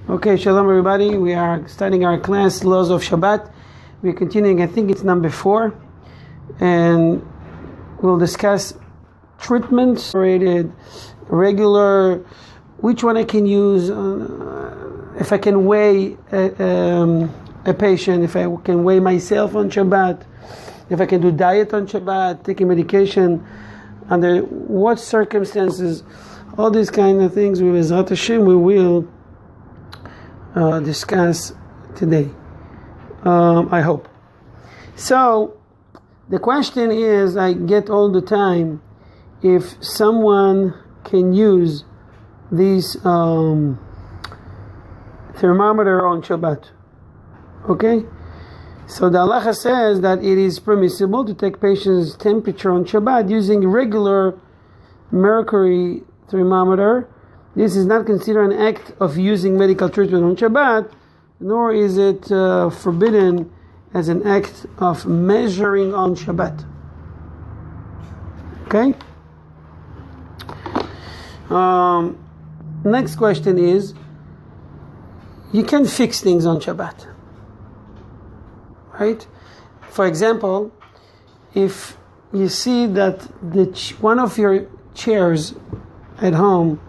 Okay, shalom everybody. We are starting our class, Laws of Shabbat. We're continuing, I think it's number 4. And we'll discuss treatments, rated, regular, which one I can use, if I can weigh a patient, if I can weigh myself on Shabbat, if I can do diet on Shabbat, taking medication, under what circumstances, all these kind of things, with Bezrat Hashem, we will discuss today, I hope. So the question is, I get all the time, if someone can use this thermometer on Shabbat. Okay, so the halacha says that it is permissible to take patient's temperature on Shabbat using regular mercury thermometer. This is not considered an act of using medical treatment on Shabbat, nor is it forbidden as an act of measuring on Shabbat. Okay? Next question is, you can fix things on Shabbat. Right? For example, if you see that one of your chairs at home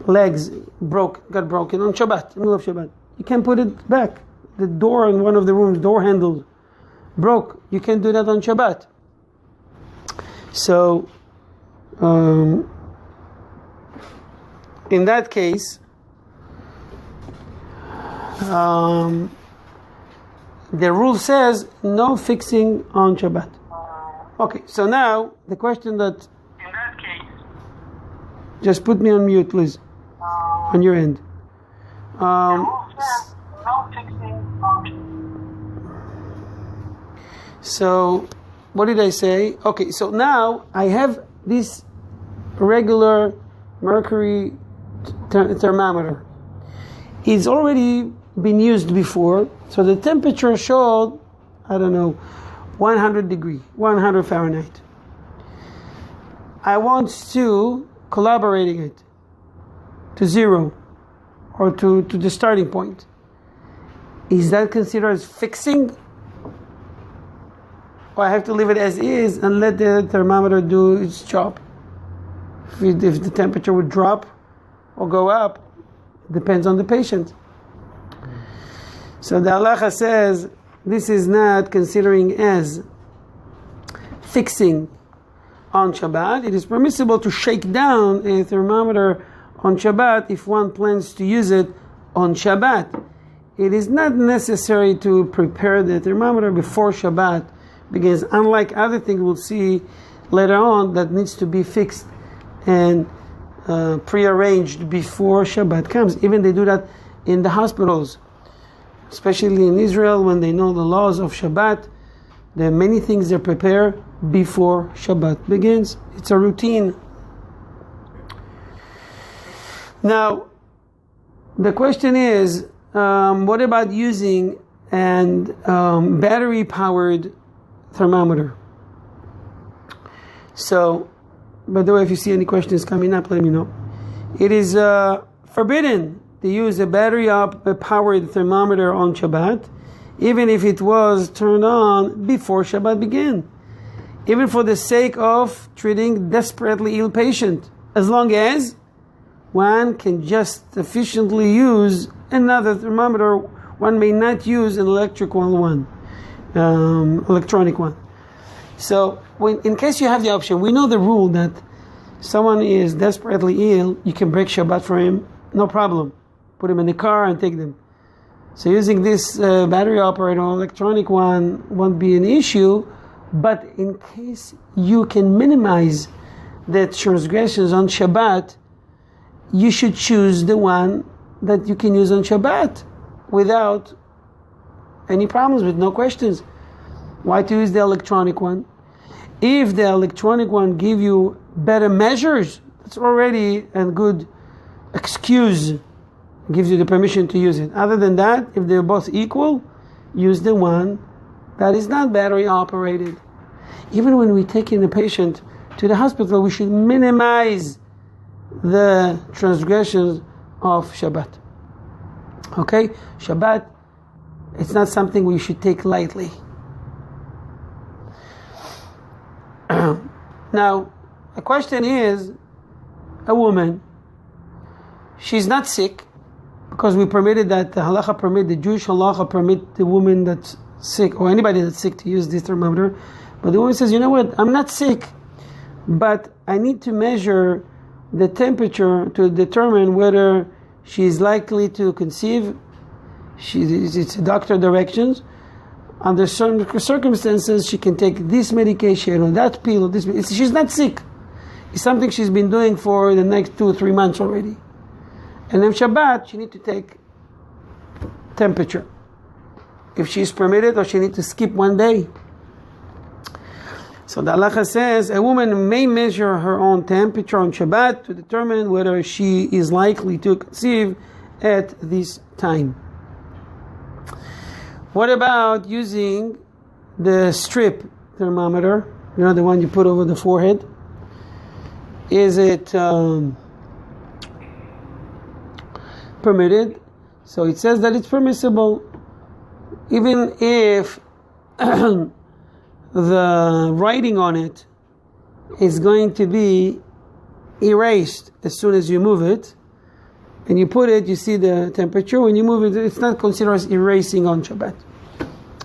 legs got broken on Shabbat, in the middle of Shabbat, you can put it back. The door in one of the rooms, door handle broke. You can do that on Shabbat. So, in that case, the rule says no fixing on Shabbat. Okay, so now the question that, in that case, just put me on mute, please, on your end. So, what did I say? Okay, so now I have this regular mercury thermometer. It's already been used before, so the temperature showed, 100 Fahrenheit. I want to collaborate it to 0 or to the starting point. Is that considered as fixing? Or I have to leave it as is and let the thermometer do its job? If the temperature would drop or go up, depends on the patient. So the halacha says this is not considering as fixing on Shabbat. It is permissible to shake down a thermometer on Shabbat if one plans to use it on Shabbat. It is not necessary to prepare the thermometer before Shabbat, because unlike other things we'll see later on that needs to be fixed and prearranged before Shabbat comes. Even they do that in the hospitals, especially in Israel, when they know the laws of Shabbat. There are many things they prepare before Shabbat begins. It's a routine. Now, the question is, what about using battery-powered thermometer? So, by the way, if you see any questions coming up, let me know. It is forbidden to use a battery-powered thermometer on Shabbat, even if it was turned on before Shabbat began, even for the sake of treating desperately ill patient, as long as one can just efficiently use another thermometer. One may not use an electronic one. So, in case you have the option, we know the rule that someone is desperately ill, you can break Shabbat for him, no problem. Put him in the car and take them. So using this battery operated or electronic one won't be an issue, but in case you can minimize the transgressions on Shabbat, you should choose the one that you can use on Shabbat without any problems, with no questions. Why to use the electronic one? If the electronic one give you better measures, that's already a good excuse, gives you the permission to use it. Other than that, if they're both equal, use the one that is not battery operated. Even when we take in a patient to the hospital, we should minimize the transgressions of Shabbat. Okay? Shabbat, it's not something we should take lightly. Now, the question is, a woman, she's not sick, because we permitted that, the halacha permit, the Jewish halacha permit the woman that's sick, or anybody that's sick, to use this thermometer. But the woman says, you know what, I'm not sick, but I need to measure the temperature to determine whether she's likely to conceive. It's doctor directions. Under certain circumstances, she can take this medication or that pill or this. She's not sick. It's something she's been doing for the next 2 or 3 months already. And then Shabbat, she needs to take temperature. If she's permitted, or she needs to skip one day. So the halacha says, a woman may measure her own temperature on Shabbat to determine whether she is likely to conceive at this time. What about using the strip thermometer? You know, the one you put over the forehead? Is it permitted? So it says that it's permissible, even if the writing on it is going to be erased as soon as you move it, and you put it, you see the temperature. When you move it, it's not considered as erasing on Shabbat.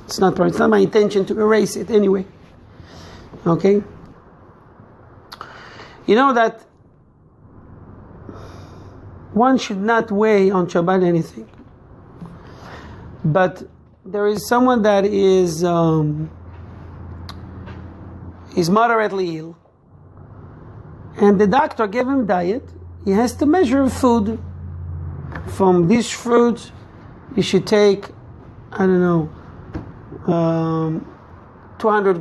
It's not my intention to erase it anyway. Okay? You know that one should not weigh on Shabbat anything. But there is someone that is moderately ill, and the doctor gave him diet. He has to measure food. From these fruits, you should take, 200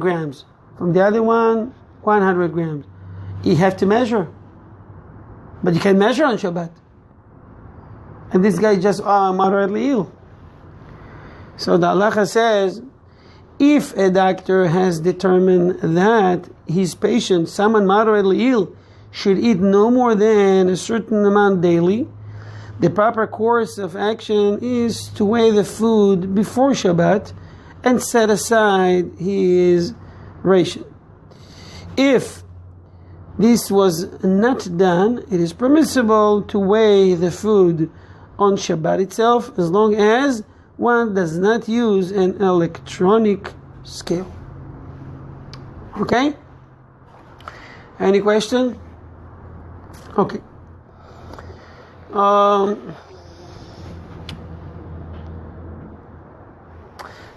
grams. From the other one, 100 grams. You have to measure. But you can measure on Shabbat. And this guy is just moderately ill. So the halacha says, if a doctor has determined that his patient, someone moderately ill, should eat no more than a certain amount daily, the proper course of action is to weigh the food before Shabbat and set aside his ration. If this was not done, it is permissible to weigh the food on Shabbat itself, as long as one does not use an electronic scale. Okay? Any question? Okay.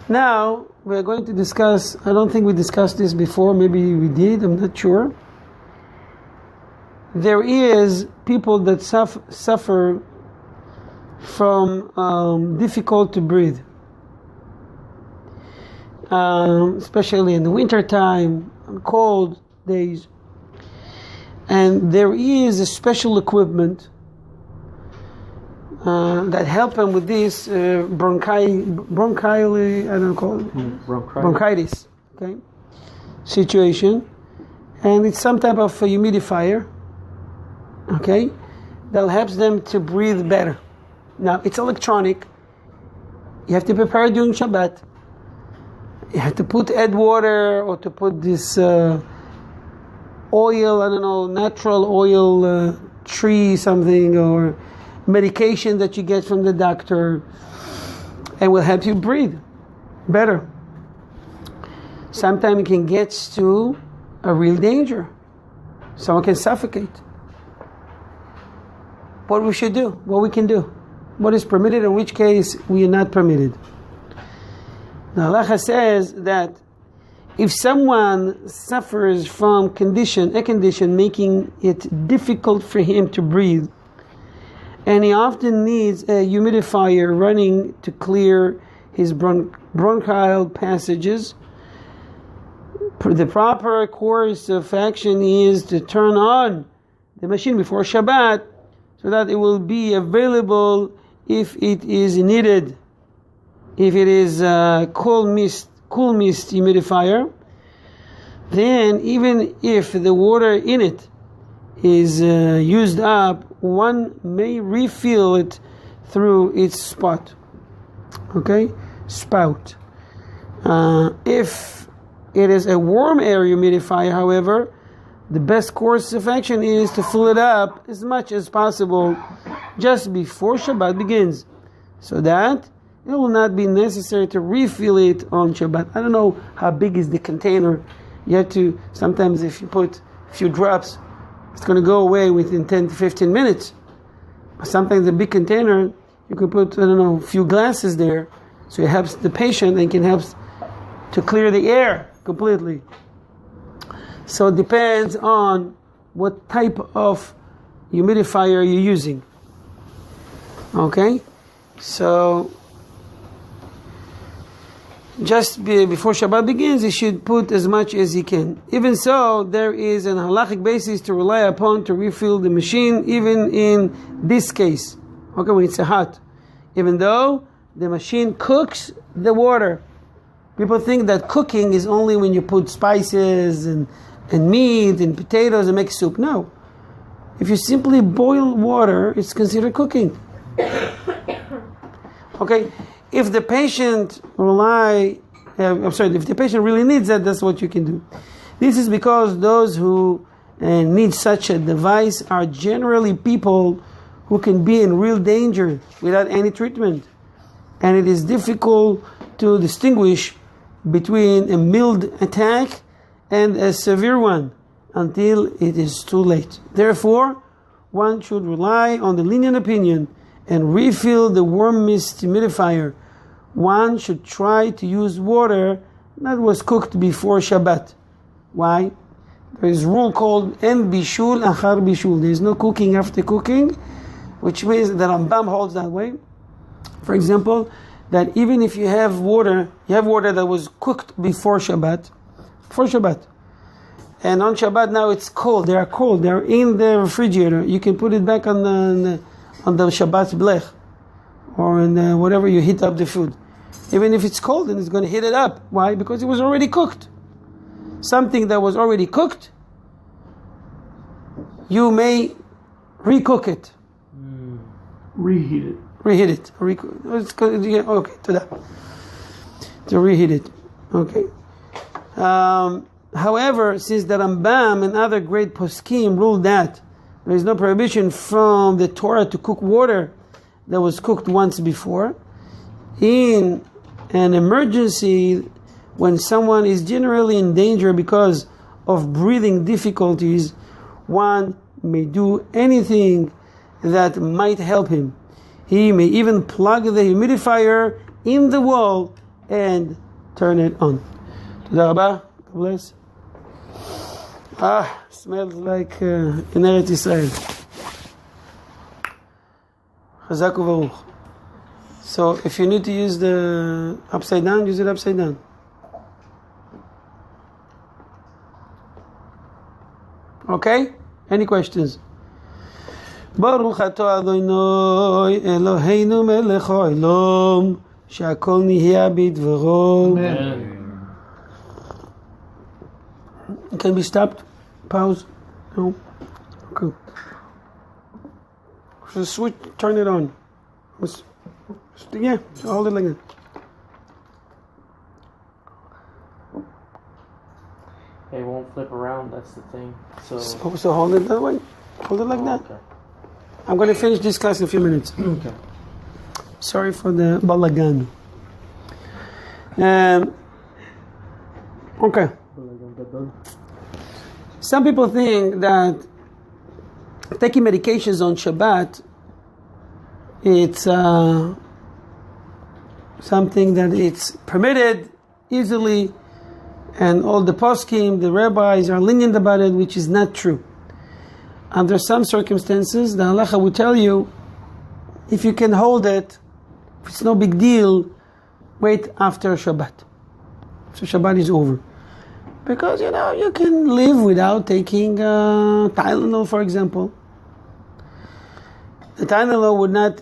Now we're going to discuss, I don't think we discussed this before, maybe we did, I'm not sure. There is people that suffer from difficult to breathe, especially in the winter time, on cold days. And there is a special equipment that help them with this bronchitis, okay, situation, and it's some type of humidifier, okay, that helps them to breathe better. Now it's electronic. You have to prepare during Shabbat. You have to add water, or to put this oil, natural oil, tree something, or medication that you get from the doctor, and will help you breathe better. Sometimes it can get to a real danger. Someone can suffocate. What we should do, what we can do, what is permitted, in which case we are not permitted. The halacha says that if someone suffers from a condition making it difficult for him to breathe, and he often needs a humidifier running to clear his bronchial passages, the proper course of action is to turn on the machine before Shabbat, so that it will be available if it is needed. If it is a cool mist humidifier, then even if the water in it is used up, one may refill it through its spot. Okay, spout. If it is a warm air humidifier, however, the best course of action is to fill it up as much as possible just before Shabbat begins, so that it will not be necessary to refill it on Shabbat. I don't know how big is the container. You have to, sometimes if you put a few drops, it's going to go away within 10 to 15 minutes. Sometimes the big container, you can put, I don't know, a few glasses there, so it helps the patient and can help to clear the air completely. So it depends on what type of humidifier you're using. Okay? So just before Shabbat begins, you should put as much as you can. Even so, there is an halachic basis to rely upon to refill the machine, even in this case. Okay, when it's hot. Even though the machine cooks the water. People think that cooking is only when you put spices and meat and potatoes and make soup. No. If you simply boil water, it's considered cooking. Okay? If the patient if the patient really needs that, that's what you can do. This is because those who need such a device are generally people who can be in real danger without any treatment. And it is difficult to distinguish between a mild attack and a severe one until it is too late. Therefore, one should rely on the lenient opinion and refill the warm mist humidifier. One should try to use water that was cooked before Shabbat. Why? There is a rule called en bishul achar bishul. There is no cooking after cooking, which means that Rambam holds that way. For example, that even if you have water that was cooked before Shabbat, and on Shabbat now it's cold. They are cold. They are in the refrigerator. You can put it back on the Shabbat blech, or in whatever you heat up the food. Even if it's cold, and it's going to heat it up. Why? Because it was already cooked. Something that was already cooked, you may recook it. Reheat it. Okay, to that. To reheat it. Okay. However, since the Rambam and other great poskim ruled that there is no prohibition from the Torah to cook water that was cooked once before, in an emergency when someone is generally in danger because of breathing difficulties, one may do anything that might help him. He may even plug the humidifier in the wall and turn it on. Toda Rabba. God bless. Smells like in Eretz Israel. Chazak u'baruch. So if you need to use the upside down, use it upside down. Okay? Any questions? Baruch atah Adonai Eloheinu melech ha'olam she'akol nihya bidvaro. Amen. It can be stopped? Pause? No? Okay. So switch, turn it on. Yeah, hold it like that. It won't flip around, that's the thing. So hold it that way. Hold it like that. Okay. I'm going to finish this class in a few minutes. Okay. Sorry for the balagan. Okay. Some people think that taking medications on Shabbat, it's something that it's permitted easily, and all the poskim, the rabbis are lenient about it, which is not true. Under some circumstances, the halacha will tell you, if you can hold it, if it's no big deal, wait after Shabbat. So Shabbat is over. Because, you can live without taking Tylenol, for example. The Tylenol would not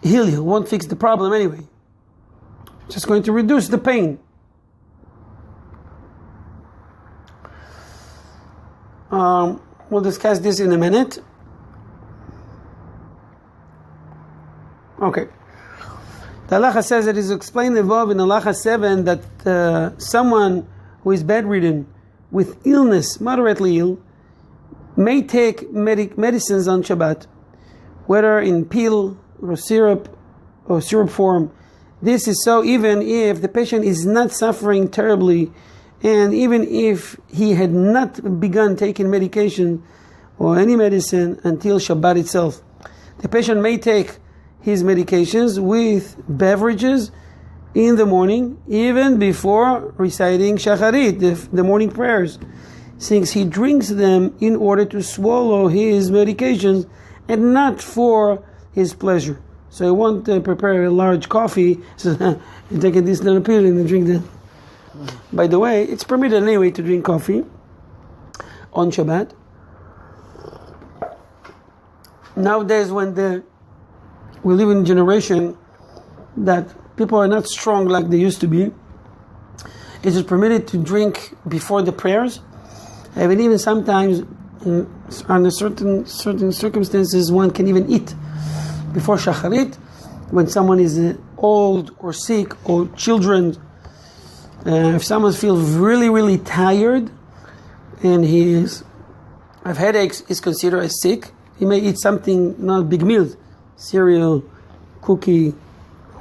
heal you, won't fix the problem anyway. It's just going to reduce the pain. We'll discuss this in a minute. Okay. The halacha says, it is explained above in halacha 7 that someone who is bedridden with illness, moderately ill, may take medicines on Shabbat, whether in pill or syrup form. This is so even if the patient is not suffering terribly, and even if he had not begun taking medication or any medicine until Shabbat itself. The patient may take his medications with beverages in the morning, even before reciting Shacharit, the morning prayers, since he drinks them in order to swallow his medications and not for his pleasure. So he won't prepare a large coffee, so you take this little pill and drink that. By the way, it's permitted anyway to drink coffee on Shabbat. Nowadays, when we live in a generation that people are not strong like they used to be, it is permitted to drink before the prayers. And even sometimes, under certain circumstances, one can even eat before Shacharit, when someone is old or sick or children. If someone feels really, really tired and he have headaches, is considered as sick, he may eat something, not big meals, cereal, cookie,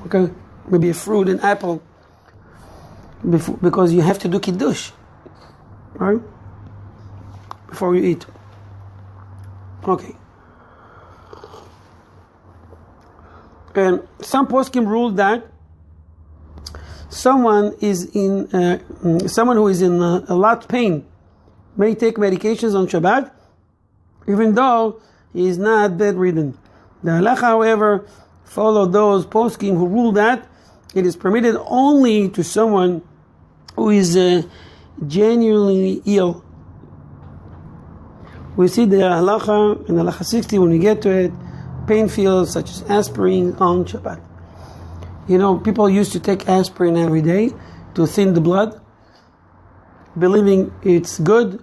okay, maybe a fruit, an apple, because you have to do kiddush, right? Before you eat. Okay. And some poskim rule that someone who is in a lot of pain may take medications on Shabbat, even though he is not bedridden. The halacha, however, follow those poskim who rule that it is permitted only to someone who is genuinely ill. We see the halacha in halacha 60 when we get to it, pain pills such as aspirin on Shabbat. You know, people used to take aspirin every day to thin the blood, believing it's good,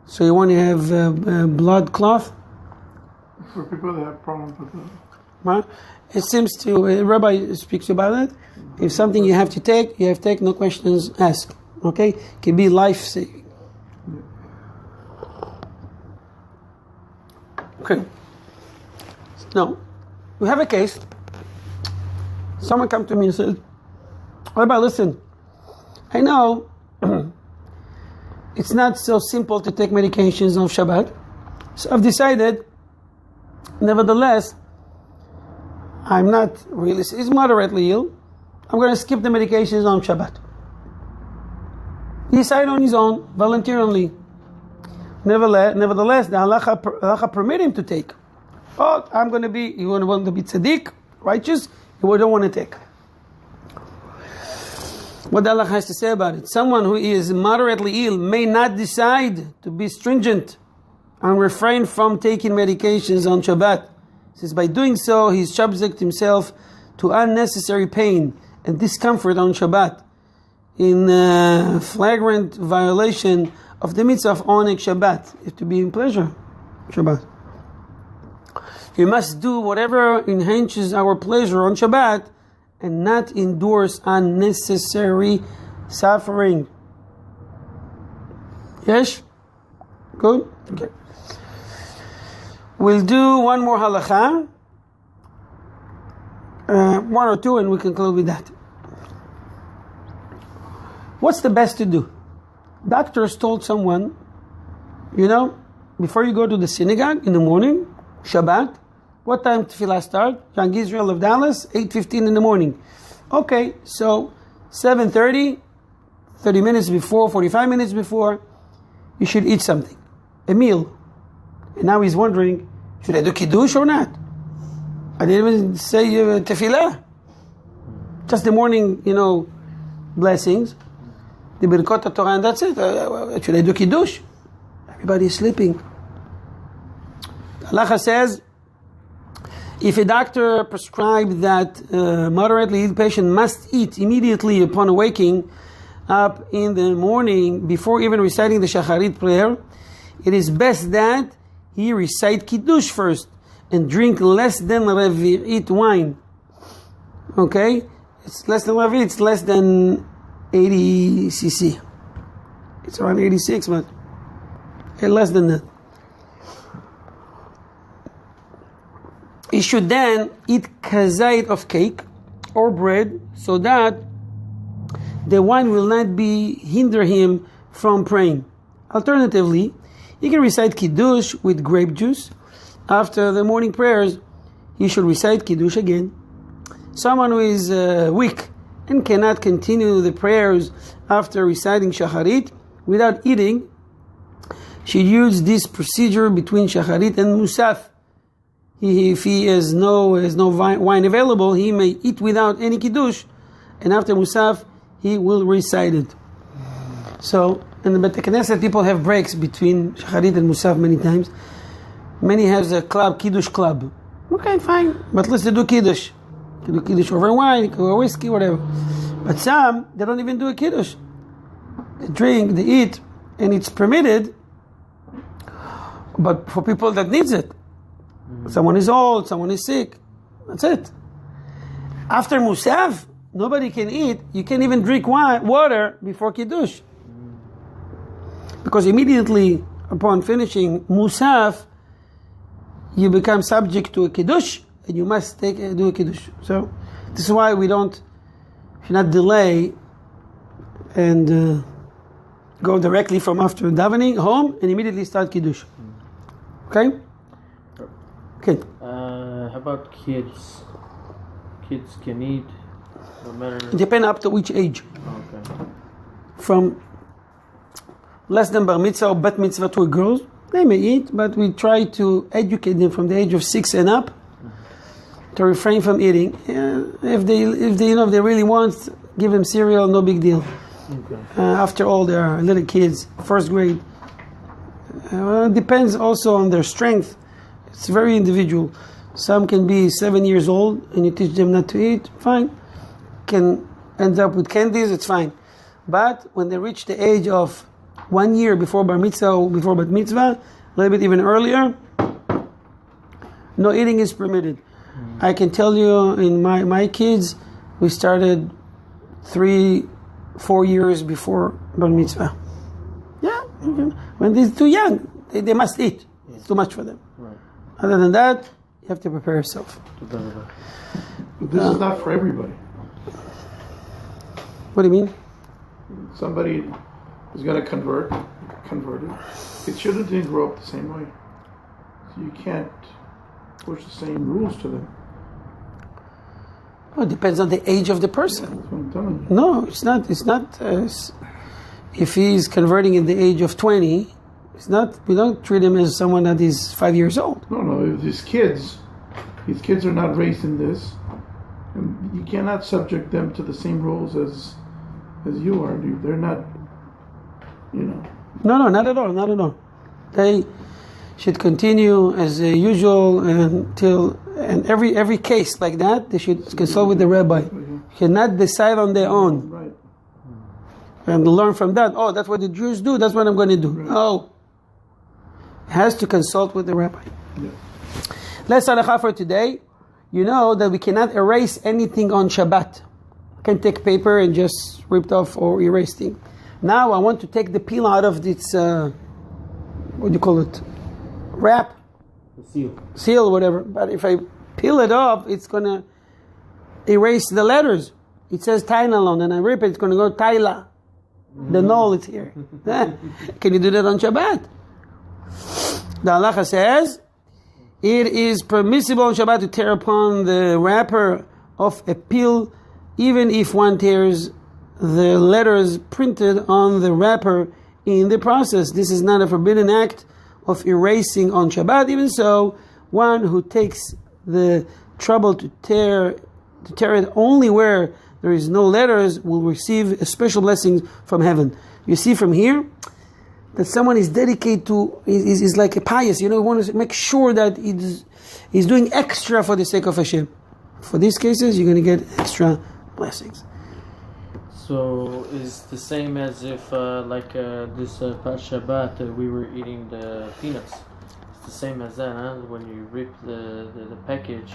so you want to have blood clot. For people that have problems with that. Right? It seems to, a rabbi speaks about it. If something you have to take, no questions asked. Okay? It can be life-saving. Okay. Now, we have a case. Someone come to me and said, Rabbi, listen, I know it's not so simple to take medications on Shabbat. So I've decided, nevertheless, I'm not really, he's moderately ill. I'm going to skip the medications on Shabbat. He decided on his own, voluntarily. Nevertheless, the halacha permit him to take. Oh, you want to be tzaddik, righteous, you don't want to take. What the halacha has to say about it? Someone who is moderately ill may not decide to be stringent and refrain from taking medications on Shabbat, since by doing so he subjects himself to unnecessary pain and discomfort on Shabbat, in flagrant violation of the mitzvah of Oneg Shabbat, if to be in pleasure Shabbat. We must do whatever enhances our pleasure on Shabbat and not endorse unnecessary suffering. Yes? Good? Okay. We'll do one more halacha, one or two, and we conclude with that. What's the best to do? Doctors told someone, before you go to the synagogue in the morning, Shabbat, what time tefillah start? Young Israel of Dallas, 8:15 in the morning. Okay, so 7:30, 30 minutes before, 45 minutes before, you should eat something, a meal. And now he's wondering, should I do kiddush or not? I didn't even say tefillah. Just the morning, blessings, the Birkot Torah, and that's it. Should I do kiddush? Everybody is sleeping. Halacha says, if a doctor prescribed that moderately ill patient must eat immediately upon awaking up in the morning before even reciting the Shacharit prayer, it is best that he recite Kiddush first and drink less than Revi'it wine. Okay, it's less than levy. It's less than 80 cc. It's around 86, but less than that. He should then eat kazait of cake or bread, so that the wine will not hinder him from praying. Alternatively, he can recite kiddush with grape juice. After the morning prayers, he should recite kiddush again. Someone who is weak and cannot continue the prayers after reciting shacharit without eating should use this procedure between shacharit and musaf. If he has no wine available, he may eat without any kiddush, and after musaf, he will recite it. So, in the Bet Knesset, people have breaks between shacharit and musaf many times. Many have a club, kiddush club. Okay, fine, but let's do kiddush. You do kiddush over wine, over whiskey, whatever. But some, they don't even do a kiddush. They drink, they eat, and it's permitted, but for people that needs it. Someone is old, someone is sick. That's it. After musaf, nobody can eat. You can't even drink water before kiddush. Because immediately upon finishing musaf, you become subject to a kiddush, and you must do a kiddush. So this is why we should not delay and go directly from after davening home and immediately start kiddush. Okay? Okay. How about kids? Kids can eat, no matter. It depends up to which age. Okay. From less than bar mitzvah or bat mitzvah to girls, they may eat, but we try to educate them from the age of 6 and up to refrain from eating. If they really want, give them cereal, no big deal. Okay. After all, they are little kids, first grade. Depends also on their strength. It's very individual. Some can be 7 years old and you teach them not to eat, fine. Can end up with candies, it's fine. But when they reach the age of 1 year before bar mitzvah or before bat mitzvah, a little bit even earlier, no eating is permitted. I can tell you in my kids, we started 3-4 years before bar mitzvah. Yeah, when they're too young, they must eat. It's too much for them. Right. Other than that, you have to prepare yourself. But this is not for everybody. What do you mean? Somebody is going to converted. It didn't grow up the same way. So you can't push the same rules to them. Well, it depends on the age of the person. That's what I'm telling you. No, it's not. If he's converting in the age of 20, it's not. We don't treat him as someone that is 5 years old. No. If these kids are not raised in this, and you cannot subject them to the same rules as you are. They're not, No, not at all. They should continue as usual until, and every case like that, they should consult with the rabbi. You cannot decide on their own. Right. And learn from that. Oh, that's what the Jews do. That's what I'm going to do. Right. No. Has to consult with the rabbi. Yeah. Let's halacha for today. You know that we cannot erase anything on Shabbat. Can take paper and just ripped off or erase thing. Now I want to take the peel out of this, what do you call it? Wrap? The Seal, whatever. But if I peel it off, it's going to erase the letters. It says Tainalon, and I rip it, it's going to go Taila. The null is here. Can you do that on Shabbat? The halacha says, it is permissible on Shabbat to tear upon the wrapper of a pill, even if one tears the letters printed on the wrapper in the process. This is not a forbidden act of erasing on Shabbat. Even so, one who takes the trouble to tear it only where there is no letters will receive a special blessing from heaven. You see from here that someone is dedicated to, is like a pious, we want to make sure that he's doing extra for the sake of Hashem. For these cases, you're going to get extra blessings. So it's the same as if this past Shabbat we were eating the peanuts. It's the same as that, huh? When you rip the package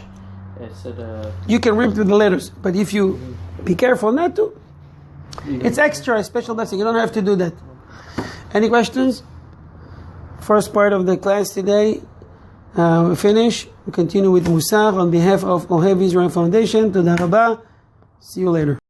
It said You can read through the letters, but if you be careful not to, it's extra, a special blessing. You don't have to do that. Any questions? First part of the class today. We finish. We continue with Musar on behalf of Ohev Israel Foundation. Toda Rabah. See you later.